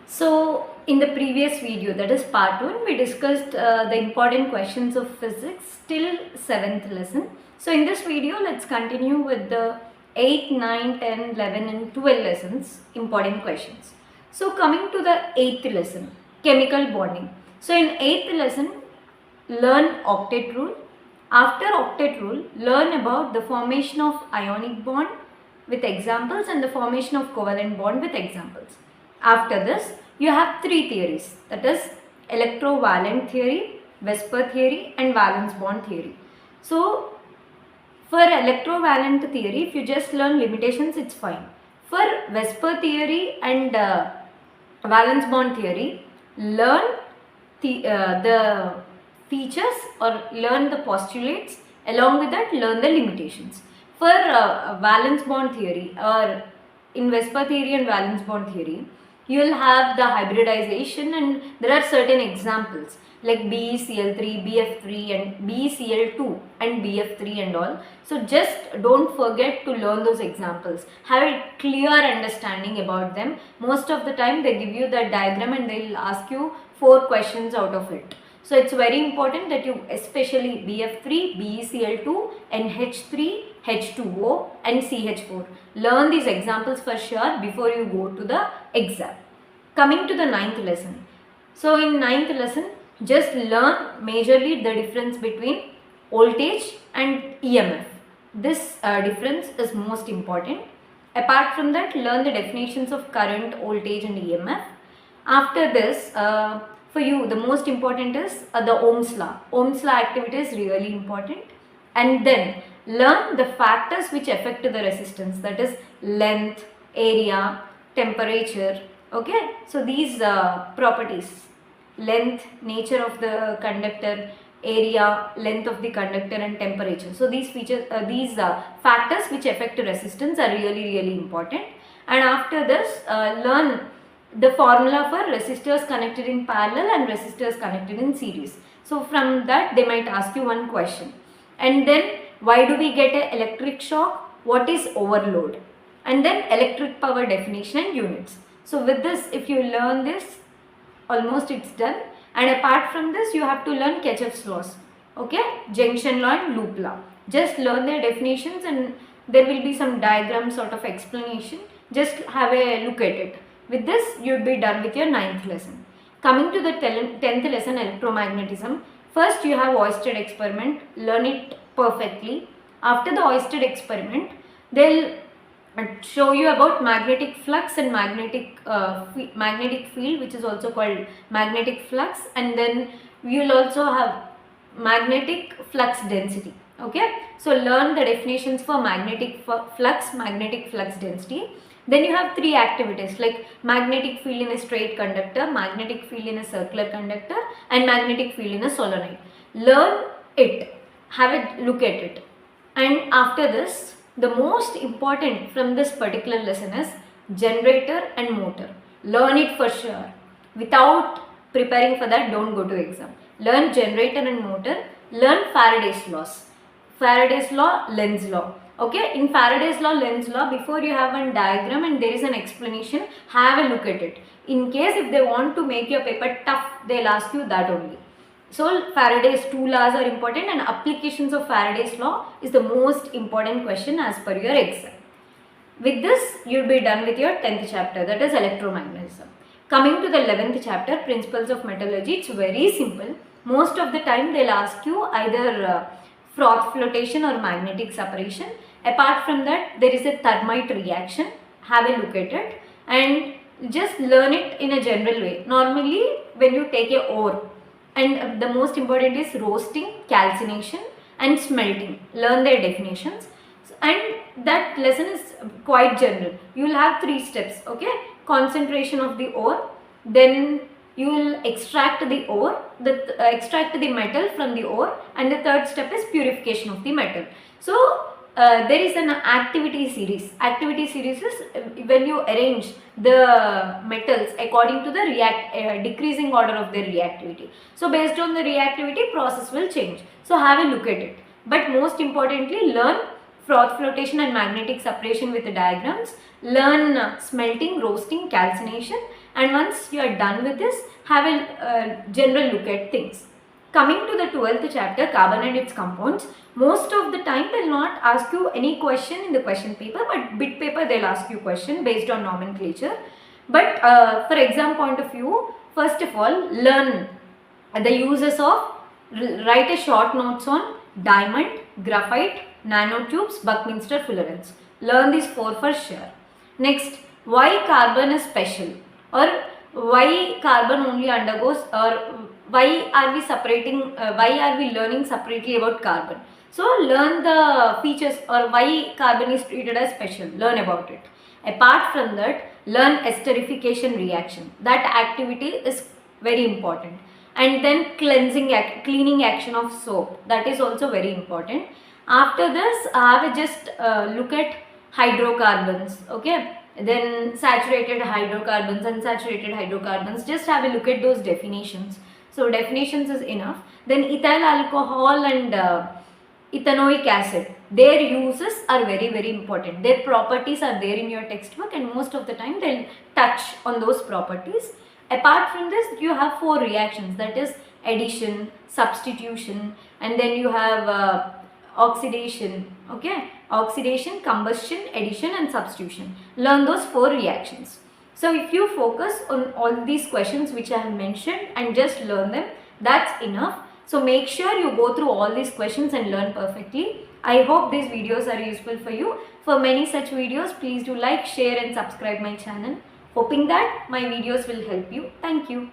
So in the previous video, that is part 1, we discussed the important questions of physics till 7th lesson. So in this video, let's continue with the 8, 9, 10, 11 and 12 lessons, important questions. So coming to the 8th lesson, chemical bonding. So in 8th lesson, learn octet rule. After octet rule, learn about the formation of ionic bond with examples and the formation of covalent bond with examples. After this, you have 3 theories, that is electrovalent theory, Vesper theory and valence bond theory. So for electrovalent theory, if you just learn limitations, it's fine. For Vesper theory and valence bond theory, learn the features or learn the postulates, along with that learn the limitations. For valence bond theory or in Vesper theory and valence bond theory, you will have the hybridization and there are certain examples like BeCl3, BF3 and BeCl2 and BF3 and all. So just don't forget to learn those examples. Have a clear understanding about them. Most of the time they give you the diagram and they will ask you 4 questions out of it. So it's very important that you especially BF3, BeCl2, NH3, H2O and CH4. Learn these examples for sure before you go to the exam. Coming to the 9th lesson. So in 9th lesson, just learn majorly the difference between voltage and EMF. This difference is most important. Apart from that, learn the definitions of current, voltage and EMF. After this, for you the most important is the Ohm's law. Ohm's law activity is really important. And then learn the factors which affect the resistance, that is length, area, temperature. Okay, so these properties, length, nature of the conductor, area, length of the conductor and temperature. So these features, factors which affect resistance are really important. And after this, learn the formula for resistors connected in parallel and resistors connected in series. So from that they might ask you one question. And then why do we get an electric shock? What is overload? And then electric power definition and units. So with this, if you learn this, almost it's done. And apart from this, you have to learn Kirchhoff's laws. Okay, junction law and loop law. Just learn their definitions and there will be some diagram sort of explanation. Just have a look at it. With this, you will be done with your 9th lesson. Coming to the 10th lesson, electromagnetism. First, you have Oersted experiment. Learn it perfectly. After the Oersted experiment, they'll show you about magnetic flux and magnetic field, which is also called magnetic flux, and then you will also have magnetic flux density. Okay, so learn the definitions for magnetic flux density. Then you have 3 activities like magnetic field in a straight conductor, magnetic field in a circular conductor and magnetic field in a solenoid. Learn it, have a look at it. And after this, the most important from this particular lesson is generator and motor. Learn it for sure. Without preparing for that, don't go to exam. Learn generator and motor. Learn Faraday's laws. Faraday's law, Lenz's law. Okay, in Faraday's law, Lenz's law, before you have one diagram and there is an explanation, have a look at it. In case if they want to make your paper tough, they'll ask you that only. So Faraday's 2 laws are important and applications of Faraday's law is the most important question as per your exam. With this, you'll be done with your 10th chapter, that is electromagnetism. Coming to the 11th chapter, principles of metallurgy, it's very simple. Most of the time they'll ask you either froth flotation or magnetic separation. Apart from that, there is a thermite reaction. Have a look at it and just learn it in a general way. Normally, when you take a ore, and the most important is roasting, calcination and smelting. Learn their definitions. And that lesson is quite general. You will have 3 steps. Okay, concentration of the ore, then you will extract the ore, extract the metal from the ore, and the third step is purification of the metal. So there is an activity series. Activity series is when you arrange the metals according to the decreasing order of their reactivity. So based on the reactivity, process will change. So have a look at it. But most importantly, learn froth flotation and magnetic separation with the diagrams, learn smelting, roasting, calcination, and once you are done with this, have a general look at things. Coming to the 12th chapter, carbon and its compounds, most of the time they will not ask you any question in the question paper, but bit paper they will ask you question based on nomenclature. But for exam point of view, first of all, learn the uses of, write a short notes on diamond, graphite, nanotubes, Buckminster fullerenes. Learn these 4 for sure. Next, why carbon is special, or why carbon only undergoes, or why are we separating, why are we learning separately about carbon. So learn the features or why carbon is treated as special, learn about it. Apart from that, learn esterification reaction. That activity is very important. And then cleaning action of soap, that is also very important. After this, I will just look at hydrocarbons, okay. Then saturated hydrocarbons, unsaturated hydrocarbons, just have a look at those definitions. So definitions is enough. Then ethyl alcohol and ethanoic acid, their uses are very important. Their properties are there in your textbook, and most of the time they'll touch on those properties. Apart from this, you have 4 reactions, that is addition, substitution, and then you have oxidation, okay, oxidation, combustion, addition and substitution. Learn those 4 reactions. So if you focus on all these questions which I have mentioned and just learn them, that's enough. So make sure you go through all these questions and learn perfectly. I hope these videos are useful for you. For many such videos, please do like, share and subscribe my channel. Hoping that my videos will help you. Thank you.